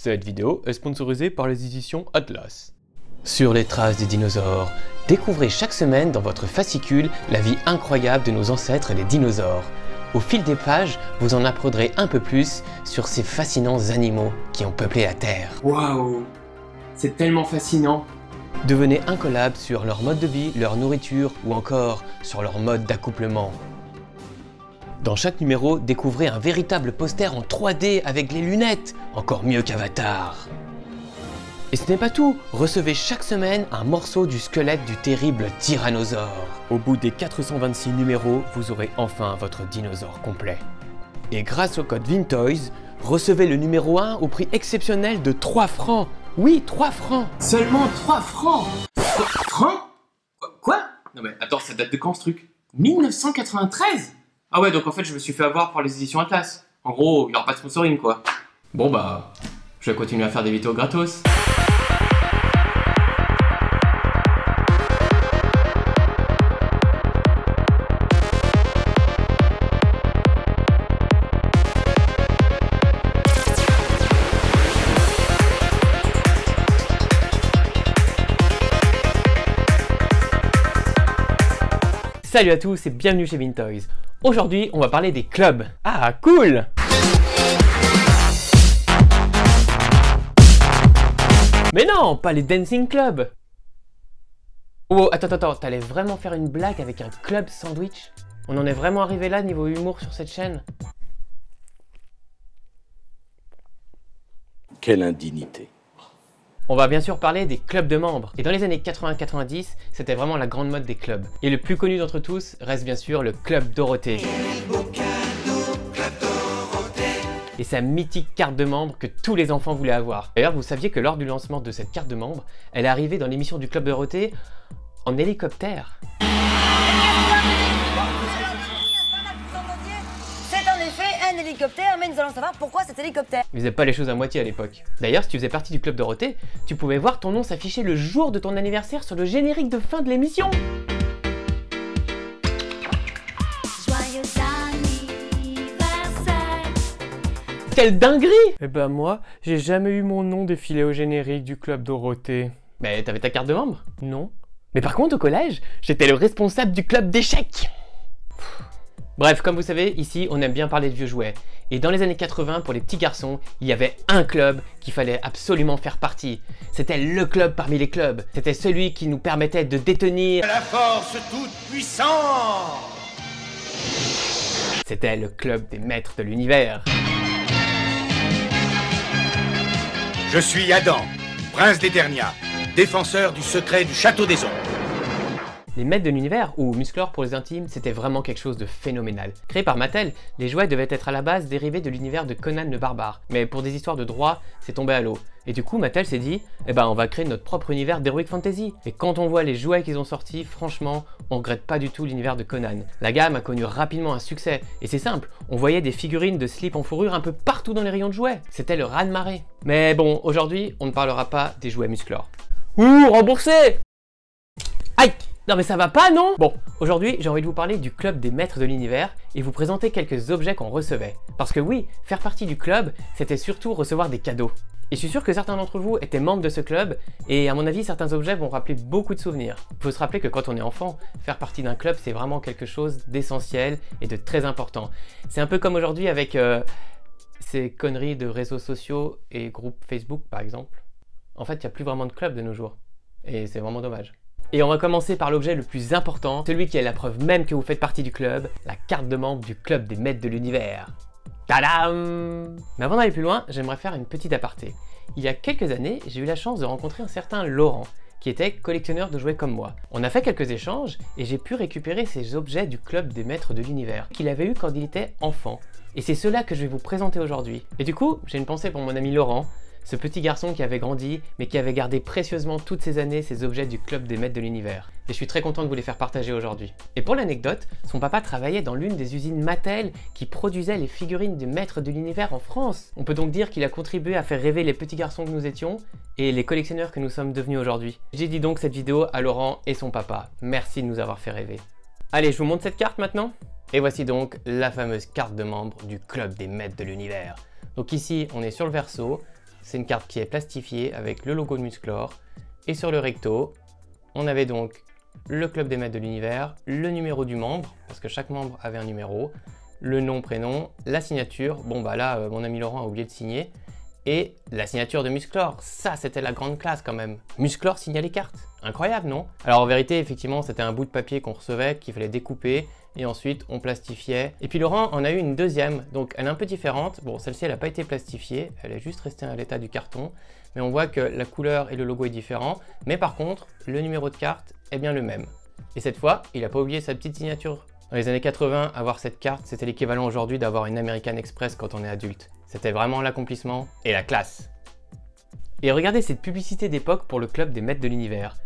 Cette vidéo est sponsorisée par les éditions Atlas. Sur les traces des dinosaures, découvrez chaque semaine dans votre fascicule la vie incroyable de nos ancêtres les dinosaures. Au fil des pages, vous en apprendrez un peu plus sur ces fascinants animaux qui ont peuplé la Terre. Waouh, c'est tellement fascinant. Devenez incollables sur leur mode de vie, leur nourriture ou encore sur leur mode d'accouplement. Dans chaque numéro, découvrez un véritable poster en 3D avec les lunettes, encore mieux qu'Avatar. Et ce n'est pas tout, recevez chaque semaine un morceau du squelette du terrible tyrannosaure. Au bout des 426 numéros, vous aurez enfin votre dinosaure complet. Et grâce au code VINTOYS, recevez le numéro 1 au prix exceptionnel de 3 francs. Oui, 3 francs. Seulement 3 francs. Francs? Quoi? Non mais attends, ça date de quand ce truc? 1993? Ah ouais, donc en fait je me suis fait avoir par les éditions Atlas. En gros, il n'y aura pas de sponsoring quoi. Bon bah, je vais continuer à faire des vidéos gratos. Salut à tous et bienvenue chez VinToys. Aujourd'hui, on va parler des clubs. Ah, cool! Mais non, pas les dancing clubs! Oh, attends, t'allais vraiment faire une blague avec un club sandwich? On en est vraiment arrivé là niveau humour sur cette chaîne? Quelle indignité. On va bien sûr parler des clubs de membres. Et dans les années 80-90, c'était vraiment la grande mode des clubs. Et le plus connu d'entre tous reste bien sûr le Club Dorothée. Et sa mythique carte de membre que tous les enfants voulaient avoir. D'ailleurs, vous saviez que lors du lancement de cette carte de membre, elle est arrivée dans l'émission du Club Dorothée en hélicoptère. Un hélicoptère, mais nous allons savoir pourquoi cet hélicoptère. Ils faisaient pas les choses à moitié à l'époque. D'ailleurs, si tu faisais partie du Club Dorothée, tu pouvais voir ton nom s'afficher le jour de ton anniversaire sur le générique de fin de l'émission. Joyeux anniversaire. Quelle dinguerie! Eh ben moi, j'ai jamais eu mon nom défilé au générique du Club Dorothée. Mais t'avais ta carte de membre? Non. Mais par contre, au collège, j'étais le responsable du club d'échecs. Bref, comme vous savez, ici, on aime bien parler de vieux jouets. Et dans les années 80, pour les petits garçons, il y avait un club qu'il fallait absolument faire partie. C'était le club parmi les clubs. C'était celui qui nous permettait de détenir la force toute puissante. C'était le club des maîtres de l'univers. Je suis Adam, prince d'Eternia, défenseur du secret du château des ombres. Les maîtres de l'univers, ou Musclor pour les intimes, c'était vraiment quelque chose de phénoménal. Créé par Mattel, les jouets devaient être à la base dérivés de l'univers de Conan le Barbare. Mais pour des histoires de droit, c'est tombé à l'eau. Et du coup, Mattel s'est dit, eh ben on va créer notre propre univers d'Heroic Fantasy. Et quand on voit les jouets qu'ils ont sortis, franchement, on regrette pas du tout l'univers de Conan. La gamme a connu rapidement un succès. Et c'est simple, on voyait des figurines de slip en fourrure un peu partout dans les rayons de jouets. C'était le raz-de-marée. Mais bon, aujourd'hui, on ne parlera pas des jouets Musclor. Ouh, remboursé! Aïe! Non mais ça va pas, non? Bon, aujourd'hui j'ai envie de vous parler du club des maîtres de l'univers et vous présenter quelques objets qu'on recevait. Parce que oui, faire partie du club, c'était surtout recevoir des cadeaux. Et je suis sûr que certains d'entre vous étaient membres de ce club et à mon avis certains objets vont rappeler beaucoup de souvenirs. Il faut se rappeler que quand on est enfant, faire partie d'un club c'est vraiment quelque chose d'essentiel et de très important. C'est un peu comme aujourd'hui avec ces conneries de réseaux sociaux et groupes Facebook par exemple. En fait il n'y a plus vraiment de club de nos jours et c'est vraiment dommage. Et on va commencer par l'objet le plus important, celui qui est la preuve même que vous faites partie du club, la carte de membre du club des maîtres de l'univers. Tadam! Mais avant d'aller plus loin, j'aimerais faire une petite aparté. Il y a quelques années, j'ai eu la chance de rencontrer un certain Laurent, qui était collectionneur de jouets comme moi. On a fait quelques échanges et j'ai pu récupérer ces objets du club des maîtres de l'univers qu'il avait eu quand il était enfant. Et c'est cela que je vais vous présenter aujourd'hui. Et du coup, j'ai une pensée pour mon ami Laurent, ce petit garçon qui avait grandi, mais qui avait gardé précieusement toutes ces années ces objets du club des maîtres de l'univers. Et je suis très content de vous les faire partager aujourd'hui. Et pour l'anecdote, son papa travaillait dans l'une des usines Mattel qui produisait les figurines des maîtres de l'univers en France. On peut donc dire qu'il a contribué à faire rêver les petits garçons que nous étions et les collectionneurs que nous sommes devenus aujourd'hui. J'ai dit donc cette vidéo à Laurent et son papa. Merci de nous avoir fait rêver. Allez, je vous montre cette carte maintenant. Et voici donc la fameuse carte de membre du club des maîtres de l'univers. Donc ici, on est sur le verso. c'est une carte qui est plastifiée avec le logo de Musclor. Et sur le recto, on avait donc le club des maîtres de l'univers, le numéro du membre, parce que chaque membre avait un numéro, le nom, prénom, la signature, bon bah là, mon ami Laurent a oublié de signer, et la signature de Musclor, ça c'était la grande classe quand même. Musclor signait les cartes, incroyable non? Alors en vérité, effectivement, c'était un bout de papier qu'on recevait, qu'il fallait découper, et ensuite on plastifiait. Et puis Laurent en a eu une deuxième, donc elle est un peu différente. Bon, celle-ci elle n'a pas été plastifiée, elle est juste restée à l'état du carton, mais on voit que la couleur et le logo est différent, mais par contre, le numéro de carte est bien le même. Et cette fois, il n'a pas oublié sa petite signature. Dans les années 80, avoir cette carte, c'était l'équivalent aujourd'hui d'avoir une American Express quand on est adulte. C'était vraiment l'accomplissement et la classe. Et regardez cette publicité d'époque pour le club des maîtres de l'univers.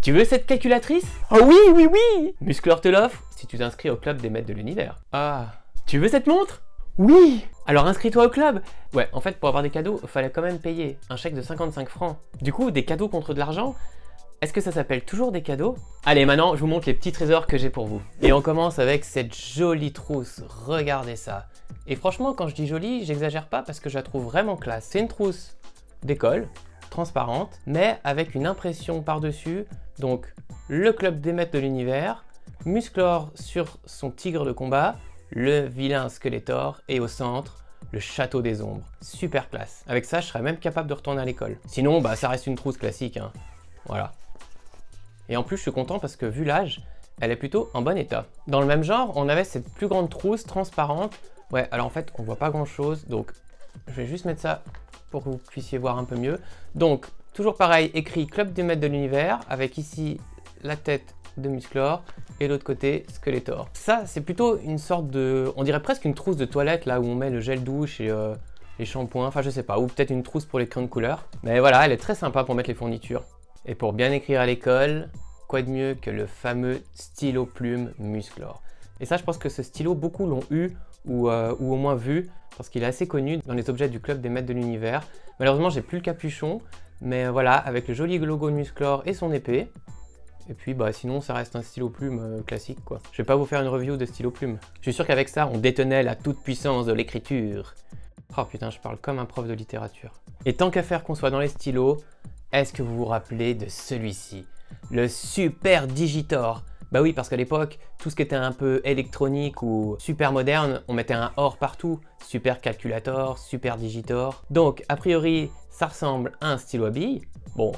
Tu veux cette calculatrice? Oh oui, oui, oui! Musclor te l'offre si tu t'inscris au club des maîtres de l'univers. Ah, tu veux cette montre? Oui! Alors inscris-toi au club! Ouais, en fait, pour avoir des cadeaux, il fallait quand même payer un chèque de 55 francs. Du coup, des cadeaux contre de l'argent? Est-ce que ça s'appelle toujours des cadeaux? Allez, maintenant, je vous montre les petits trésors que j'ai pour vous. Et on commence avec cette jolie trousse. Regardez ça. Et franchement, quand je dis jolie, j'exagère pas parce que je la trouve vraiment classe. C'est une trousse d'école, transparente, mais avec une impression par-dessus. Donc, le club des maîtres de l'univers, Musclor sur son tigre de combat, le vilain Skeletor, et au centre, le château des ombres. Super classe. Avec ça, je serais même capable de retourner à l'école. Sinon, bah, ça reste une trousse classique, hein. Voilà. Et en plus, je suis content parce que vu l'âge, elle est plutôt en bon état. Dans le même genre, on avait cette plus grande trousse transparente. Ouais, alors en fait, on voit pas grand-chose, donc je vais juste mettre ça pour que vous puissiez voir un peu mieux. Donc, toujours pareil, écrit Club des maîtres de l'univers, avec ici la tête de Musclor et l'autre côté Skeletor. Ça, c'est plutôt une sorte de... on dirait presque une trousse de toilette, là où on met le gel douche et les shampoings, enfin je sais pas, ou peut-être une trousse pour les crayons de couleur. Mais voilà, elle est très sympa pour mettre les fournitures. Et pour bien écrire à l'école, quoi de mieux que le fameux stylo plume Musclor. Et ça, je pense que ce stylo, beaucoup l'ont eu ou au moins vu, parce qu'il est assez connu dans les objets du club des maîtres de l'univers. Malheureusement, j'ai plus le capuchon, mais voilà, avec le joli logo de Musclor et son épée. Et puis bah sinon, ça reste un stylo plume classique quoi. Je vais pas vous faire une review de stylo plume. Je suis sûr qu'avec ça, on détenait la toute puissance de l'écriture. Oh putain, je parle comme un prof de littérature. Et tant qu'à faire qu'on soit dans les stylos, est-ce que vous vous rappelez de celui-ci? Le Super Digitor. Bah oui, parce qu'à l'époque, tout ce qui était un peu électronique ou super moderne, on mettait un OR partout. Super Calculator, Super Digitor. Donc, a priori, ça ressemble à un stylo à billes. Bon,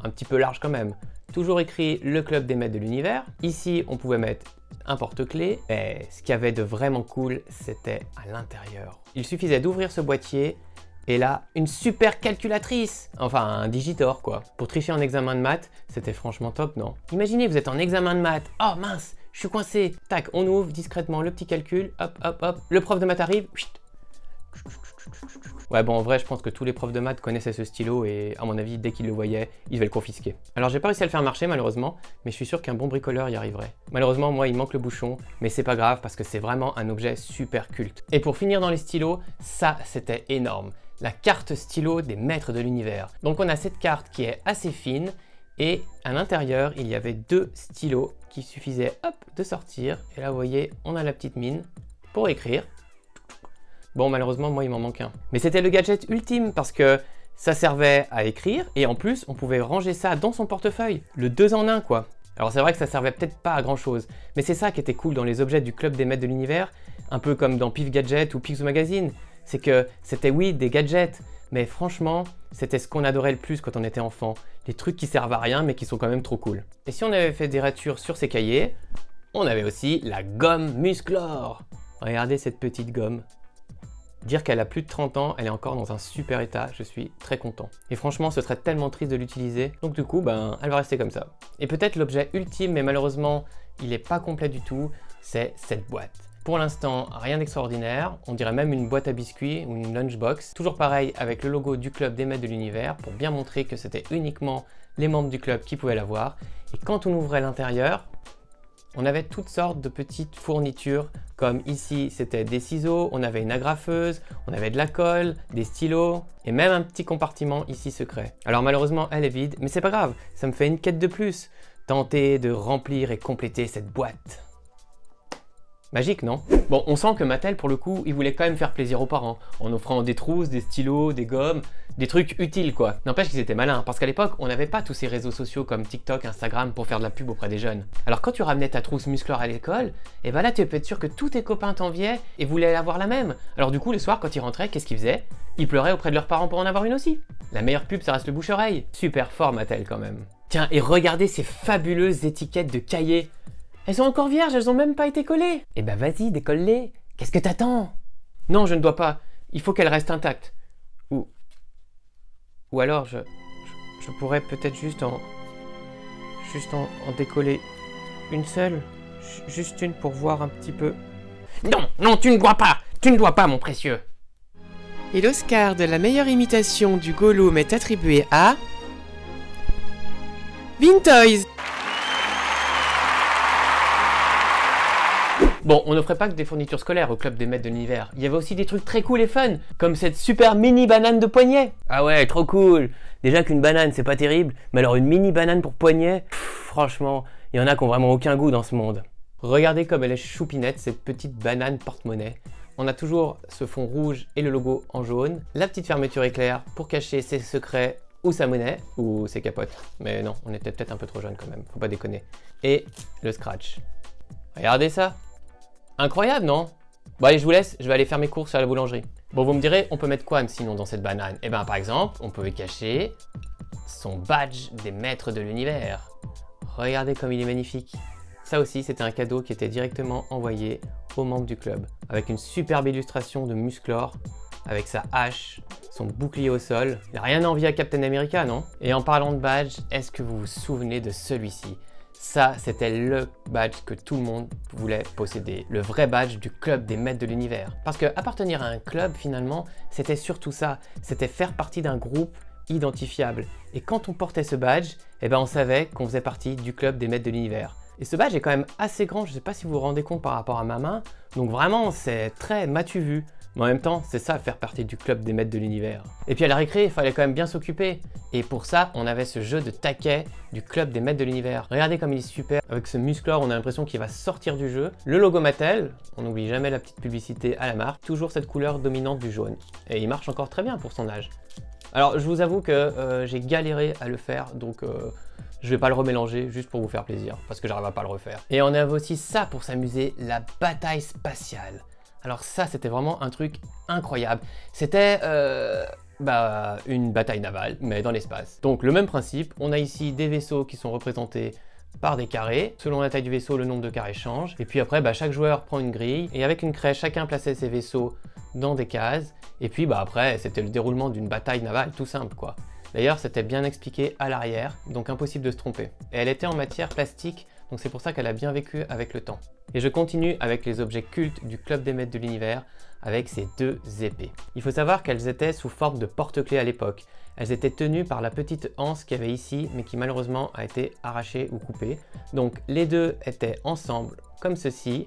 un petit peu large quand même. Toujours écrit le club des maîtres de l'univers. Ici, on pouvait mettre un porte-clés. Et ce qu'il y avait de vraiment cool, c'était à l'intérieur. Il suffisait d'ouvrir ce boîtier et là, une super calculatrice. Enfin, un Digitor quoi. Pour tricher en examen de maths, c'était franchement top, non? Imaginez, vous êtes en examen de maths. Oh mince, je suis coincé. Tac, on ouvre discrètement le petit calcul. Hop, hop, hop. Le prof de maths arrive. Ouais, bon, en vrai, je pense que tous les profs de maths connaissaient ce stylo et, à mon avis, dès qu'ils le voyaient, ils devaient le confisquer. Alors, j'ai pas réussi à le faire marcher, malheureusement, mais je suis sûr qu'un bon bricoleur y arriverait. Malheureusement, moi, il manque le bouchon, mais c'est pas grave parce que c'est vraiment un objet super culte. Et pour finir dans les stylos, ça, c'était énorme. La carte stylo des maîtres de l'univers. Donc, on a cette carte qui est assez fine et à l'intérieur, il y avait deux stylos qui suffisaient, hop, de sortir. Et là, vous voyez, on a la petite mine pour écrire. Bon, malheureusement, moi, il m'en manque un. Mais c'était le gadget ultime parce que ça servait à écrire et en plus, on pouvait ranger ça dans son portefeuille. Le 2 en 1, quoi. Alors, c'est vrai que ça servait peut-être pas à grand-chose, mais c'est ça qui était cool dans les objets du club des maîtres de l'univers, un peu comme dans Pif Gadget ou Pixou Magazine. C'est que c'était, oui, des gadgets, mais franchement, c'était ce qu'on adorait le plus quand on était enfant. Les trucs qui servent à rien, mais qui sont quand même trop cool. Et si on avait fait des ratures sur ces cahiers, on avait aussi la gomme Musclor. Regardez cette petite gomme. Dire qu'elle a plus de 30 ans, elle est encore dans un super état, je suis très content. Et franchement, ce serait tellement triste de l'utiliser, donc du coup, ben, elle va rester comme ça. Et peut-être l'objet ultime, mais malheureusement, il n'est pas complet du tout, c'est cette boîte. Pour l'instant, rien d'extraordinaire, on dirait même une boîte à biscuits ou une lunchbox. Toujours pareil avec le logo du club des maîtres de l'univers pour bien montrer que c'était uniquement les membres du club qui pouvaient l'avoir. Et quand on ouvrait l'intérieur, on avait toutes sortes de petites fournitures, comme ici c'était des ciseaux, on avait une agrafeuse, on avait de la colle, des stylos, et même un petit compartiment ici secret. Alors malheureusement elle est vide, mais c'est pas grave, ça me fait une quête de plus. Tenter de remplir et compléter cette boîte. Magique, non? Bon, on sent que Mattel, pour le coup, il voulait quand même faire plaisir aux parents, en offrant des trousses, des stylos, des gommes, des trucs utiles quoi. N'empêche qu'ils étaient malins, parce qu'à l'époque, on n'avait pas tous ces réseaux sociaux comme TikTok, Instagram pour faire de la pub auprès des jeunes. Alors quand tu ramenais ta trousse Musclor à l'école, et ben là tu peux être sûr que tous tes copains t'enviaient et voulaient avoir la même. Alors du coup, le soir, quand ils rentraient, qu'est-ce qu'ils faisaient? Ils pleuraient auprès de leurs parents pour en avoir une aussi. La meilleure pub, ça reste le bouche-oreille. Super fort Mattel quand même. Tiens, et regardez ces fabuleuses étiquettes de cahiers. Elles sont encore vierges, elles ont même pas été collées. Eh ben vas-y, décolle-les. Qu'est-ce que t'attends? Non, je ne dois pas. Il faut qu'elles restent intactes. Ou alors, je pourrais peut-être juste en décoller une seule. Juste une pour voir un petit peu. Non, non, tu ne dois pas. Tu ne dois pas, mon précieux. Et l'Oscar de la meilleure imitation du Gollum est attribué à... Vintoys. Bon, on n'offrait pas que des fournitures scolaires au club des maîtres de l'univers. Il y avait aussi des trucs très cool et fun, comme cette super mini banane de poignet. Ah ouais, trop cool. Déjà qu'une banane, c'est pas terrible, mais alors une mini banane pour poignet, franchement, il y en a qui ont vraiment aucun goût dans ce monde. Regardez comme elle est choupinette, cette petite banane porte-monnaie. On a toujours ce fond rouge et le logo en jaune, la petite fermeture éclair pour cacher ses secrets ou sa monnaie, ou ses capotes. Mais non, on était peut-être un peu trop jeune quand même, faut pas déconner. Et le scratch. Regardez ça. Incroyable, non? Bon allez, je vous laisse, je vais aller faire mes courses à la boulangerie. Bon, vous me direz, on peut mettre quoi sinon dans cette banane? Eh ben par exemple, on peut y cacher son badge des maîtres de l'univers. Regardez comme il est magnifique. Ça aussi, c'était un cadeau qui était directement envoyé aux membres du club. Avec une superbe illustration de Musclor, avec sa hache, son bouclier au sol. Il n'y a rien à envier à Captain America, non? Et en parlant de badge, est-ce que vous vous souvenez de celui-ci? Ça, c'était le badge que tout le monde voulait posséder. Le vrai badge du club des maîtres de l'univers. Parce que appartenir à un club, finalement, c'était surtout ça. C'était faire partie d'un groupe identifiable. Et quand on portait ce badge, eh ben on savait qu'on faisait partie du club des maîtres de l'univers. Et ce badge est quand même assez grand, je ne sais pas si vous vous rendez compte par rapport à ma main. Donc vraiment, c'est très m'as-tu vu. Mais en même temps, c'est ça, faire partie du club des maîtres de l'univers. Et puis à la récré, il fallait quand même bien s'occuper. Et pour ça, on avait ce jeu de taquet du club des maîtres de l'univers. Regardez comme il est super. Avec ce Musclor, on a l'impression qu'il va sortir du jeu. Le logo Mattel, on n'oublie jamais la petite publicité à la marque. Toujours cette couleur dominante du jaune. Et il marche encore très bien pour son âge. Alors, je vous avoue que j'ai galéré à le faire, donc je vais pas le remélanger juste pour vous faire plaisir, parce que j'arrive à pas le refaire. Et on avait aussi ça pour s'amuser, la bataille spatiale. Alors ça, c'était vraiment un truc incroyable. C'était une bataille navale, mais dans l'espace. Donc le même principe, on a ici des vaisseaux qui sont représentés par des carrés. Selon la taille du vaisseau, le nombre de carrés change. Et puis après, chaque joueur prend une grille, et avec une craie, chacun plaçait ses vaisseaux dans des cases. Et puis après, c'était le déroulement d'une bataille navale tout simple quoi. D'ailleurs, c'était bien expliqué à l'arrière, donc impossible de se tromper. Et elle était en matière plastique, donc c'est pour ça qu'elle a bien vécu avec le temps. Et je continue avec les objets cultes du club des maîtres de l'univers, avec ces deux épées. Il faut savoir qu'elles étaient sous forme de porte-clés à l'époque. Elles étaient tenues par la petite anse qu'il y avait ici, mais qui malheureusement a été arrachée ou coupée. Donc les deux étaient ensemble, comme ceci.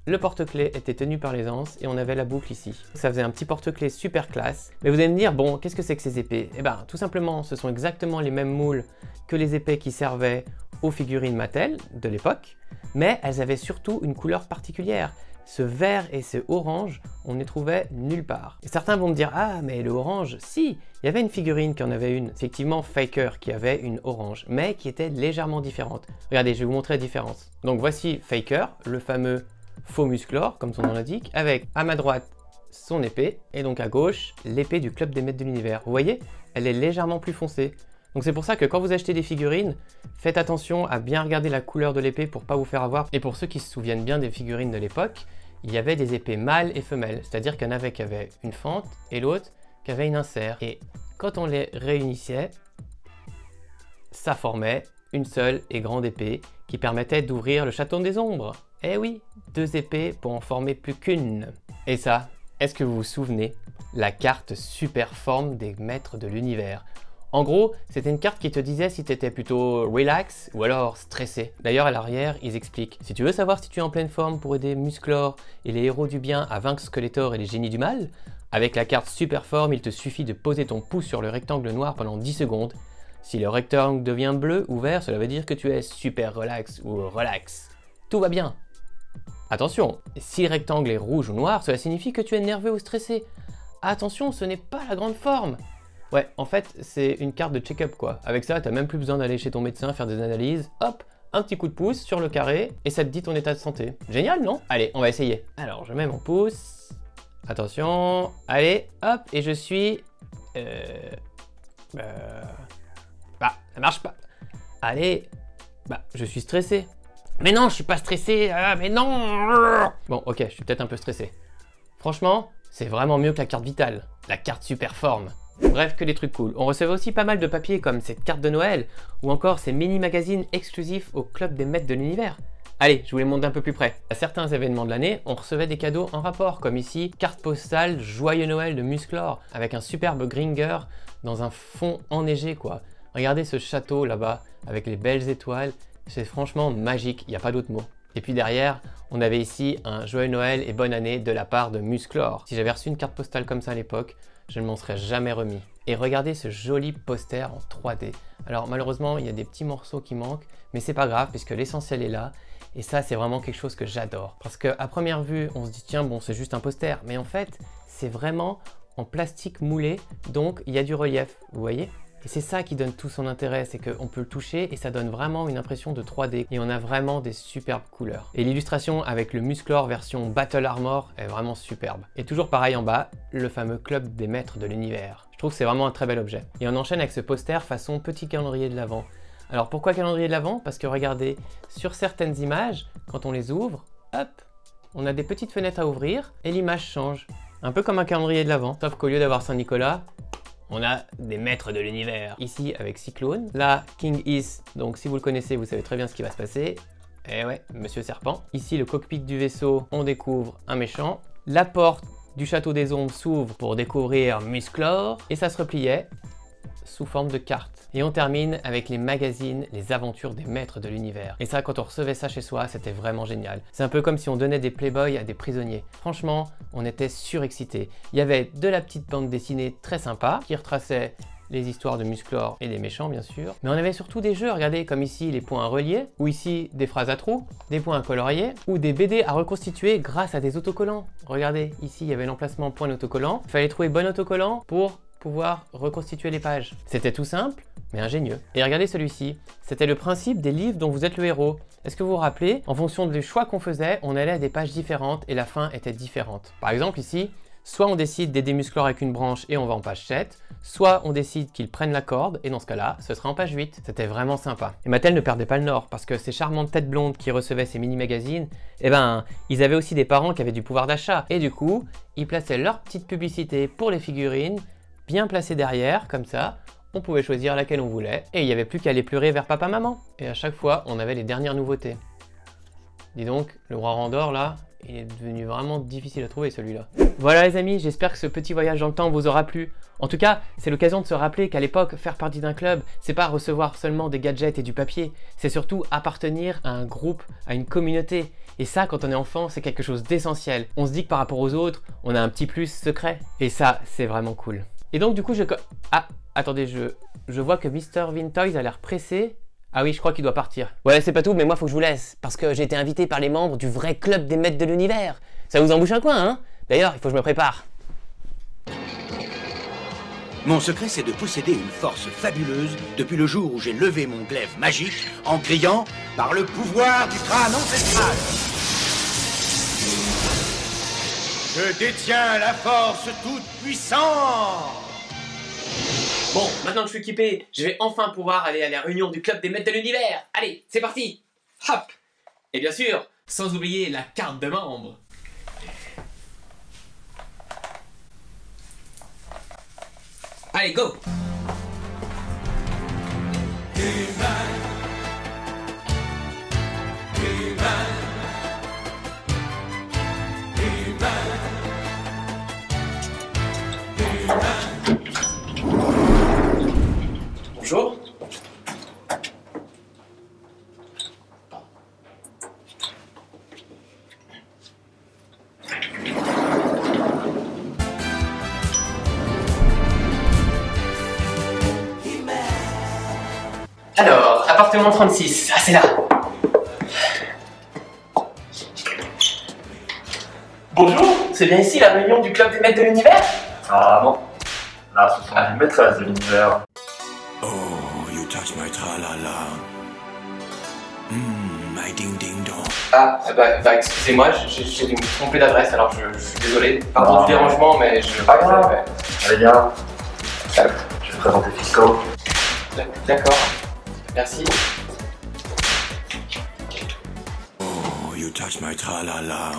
Le porte-clés était tenu par les anses et on avait la boucle ici. Ça faisait un petit porte-clés super classe. Mais vous allez me dire, bon, qu'est-ce que c'est que ces épées? Eh ben, tout simplement, ce sont exactement les mêmes moules que les épées qui servaient aux figurines Mattel de l'époque, mais elles avaient surtout une couleur particulière. Ce vert et ce orange, on ne les trouvait nulle part. Et certains vont me dire, ah, mais le orange, si, il y avait une figurine qui en avait une, effectivement Faker, qui avait une orange, mais qui était légèrement différente. Regardez, je vais vous montrer la différence. Donc voici Faker, le fameux faux Musclor, comme son nom l'indique, avec à ma droite son épée, et donc à gauche, l'épée du club des maîtres de l'univers. Vous voyez, elle est légèrement plus foncée. Donc c'est pour ça que quand vous achetez des figurines, faites attention à bien regarder la couleur de l'épée pour pas vous faire avoir. Et pour ceux qui se souviennent bien des figurines de l'époque, il y avait des épées mâles et femelles, c'est-à-dire qu'il y en avait qui avaient une fente et l'autre qui avait une insert. Et quand on les réunissait, ça formait une seule et grande épée qui permettait d'ouvrir le château des ombres. Eh oui, deux épées pour en former plus qu'une. Et ça, est-ce que vous vous souvenez? La carte super forme des maîtres de l'univers. En gros, c'était une carte qui te disait si tu étais plutôt relax ou alors stressé. D'ailleurs, à l'arrière, ils expliquent. Si tu veux savoir si tu es en pleine forme pour aider Musclor et les héros du bien à vaincre Skeletor et les génies du mal, avec la carte super forme, il te suffit de poser ton pouce sur le rectangle noir pendant 10 secondes. Si le rectangle devient bleu ou vert, cela veut dire que tu es super relax ou relax. Tout va bien. Attention, si le rectangle est rouge ou noir, cela signifie que tu es nerveux ou stressé. Attention, ce n'est pas la grande forme. Ouais, en fait, c'est une carte de check-up quoi. Avec ça, t'as même plus besoin d'aller chez ton médecin faire des analyses. Hop, un petit coup de pouce sur le carré et ça te dit ton état de santé. Génial, non? Allez, on va essayer. Alors, je mets mon pouce. Attention, allez, hop, et je suis... Bah, ça marche pas. Allez, bah, je suis stressé. Mais non, je suis pas stressé, mais non. Bon, ok, je suis peut-être un peu stressé. Franchement, c'est vraiment mieux que la carte vitale, la carte super forme. Bref, que des trucs cool. On recevait aussi pas mal de papiers comme cette carte de Noël ou encore ces mini-magazines exclusifs au Club des Maîtres de l'Univers. Allez, je vous les montre d'un peu plus près. À certains événements de l'année, on recevait des cadeaux en rapport, comme ici, carte postale Joyeux Noël de Musclor, avec un superbe Gringer dans un fond enneigé quoi. Regardez ce château là-bas, avec les belles étoiles, c'est franchement magique, il n'y a pas d'autre mot. Et puis derrière, on avait ici un Joyeux Noël et bonne année de la part de Musclor. Si j'avais reçu une carte postale comme ça à l'époque, je ne m'en serais jamais remis. Et regardez ce joli poster en 3D. Alors malheureusement, il y a des petits morceaux qui manquent, mais c'est pas grave puisque l'essentiel est là. Et ça, c'est vraiment quelque chose que j'adore. Parce qu'à première vue, on se dit tiens, bon, c'est juste un poster. Mais en fait, c'est vraiment en plastique moulé, donc il y a du relief, vous voyez? Et c'est ça qui donne tout son intérêt, c'est qu'on peut le toucher et ça donne vraiment une impression de 3D. Et on a vraiment des superbes couleurs. Et l'illustration avec le Musclor version Battle Armor est vraiment superbe. Et toujours pareil en bas, le fameux Club des Maîtres de l'Univers. Je trouve que c'est vraiment un très bel objet. Et on enchaîne avec ce poster façon petit calendrier de l'Avent. Alors pourquoi calendrier de l'Avent? Parce que regardez, sur certaines images, quand on les ouvre, hop, on a des petites fenêtres à ouvrir et l'image change. Un peu comme un calendrier de l'Avent, sauf qu'au lieu d'avoir Saint-Nicolas, on a des maîtres de l'univers. Ici avec Cyclone, là King Is, donc si vous le connaissez, vous savez très bien ce qui va se passer. Eh ouais, Monsieur Serpent. Ici le cockpit du vaisseau, on découvre un méchant. La porte du château des ombres s'ouvre pour découvrir Musclor et ça se repliait sous forme de carte. Et on termine avec les magazines, les aventures des maîtres de l'univers. Et ça, quand on recevait ça chez soi, c'était vraiment génial. C'est un peu comme si on donnait des Playboy à des prisonniers. Franchement, on était surexcités. Il y avait de la petite bande dessinée très sympa qui retraçait les histoires de Musclor et des méchants bien sûr. Mais on avait surtout des jeux, regardez, comme ici les points à relier, ou ici des phrases à trous, des points à colorier, ou des BD à reconstituer grâce à des autocollants. Regardez, ici il y avait l'emplacement point d'autocollant. Il fallait trouver bon autocollant pour pouvoir reconstituer les pages. C'était tout simple, mais ingénieux. Et regardez celui-ci, c'était le principe des livres dont vous êtes le héros. Est-ce que vous vous rappelez? En fonction des choix qu'on faisait, on allait à des pages différentes et la fin était différente. Par exemple ici, soit on décide d'aider Musclor avec une branche et on va en page 7, soit on décide qu'ils prennent la corde et dans ce cas-là, ce sera en page 8. C'était vraiment sympa. Et Mattel ne perdait pas le nord parce que ces charmantes têtes blondes qui recevaient ces mini-magazines, eh ben, ils avaient aussi des parents qui avaient du pouvoir d'achat. Et du coup, ils plaçaient leur petite publicité pour les figurines, bien placées derrière, comme ça. On pouvait choisir laquelle on voulait et il n'y avait plus qu'à aller pleurer vers papa-maman. Et à chaque fois, on avait les dernières nouveautés. Dis donc, le roi Randor là, il est devenu vraiment difficile à trouver celui-là. Voilà les amis, j'espère que ce petit voyage dans le temps vous aura plu. En tout cas, c'est l'occasion de se rappeler qu'à l'époque, faire partie d'un club, c'est pas recevoir seulement des gadgets et du papier, c'est surtout appartenir à un groupe, à une communauté. Et ça, quand on est enfant, c'est quelque chose d'essentiel. On se dit que par rapport aux autres, on a un petit plus secret. Et ça, c'est vraiment cool. Et donc du coup, Ah, attendez, je vois que Mr. Vintoys a l'air pressé. Ah oui, je crois qu'il doit partir. Ouais, c'est pas tout, mais moi, faut que je vous laisse. Parce que j'ai été invité par les membres du vrai club des maîtres de l'univers. Ça vous embouche un coin, hein? D'ailleurs, il faut que je me prépare. Mon secret, c'est de posséder une force fabuleuse depuis le jour où j'ai levé mon glaive magique en criant « Par le pouvoir du crâne ancestral !» Je détiens la force toute puissante. Bon, maintenant que je suis équipé, je vais enfin pouvoir aller à la réunion du club des maîtres de l'univers. Allez, c'est parti. Hop. Et bien sûr, sans oublier la carte de membre. Allez, go. Bonjour. Alors, appartement 36, ah c'est là. Bonjour, c'est bien ici la réunion du club des maîtres de l'univers? Ah non, là ce sont les maîtresses de l'univers. Oh, you touch my tra-la-la. My ding-ding-dong. Ah, bah excusez-moi, j'ai dû me tromper d'adresse, alors je suis désolé. Pardon du dérangement, mais je... Pas grave. Allez bien, Ah, je vais présenter Fisco. d'accord, merci. Oh, you touch my tra-la-la.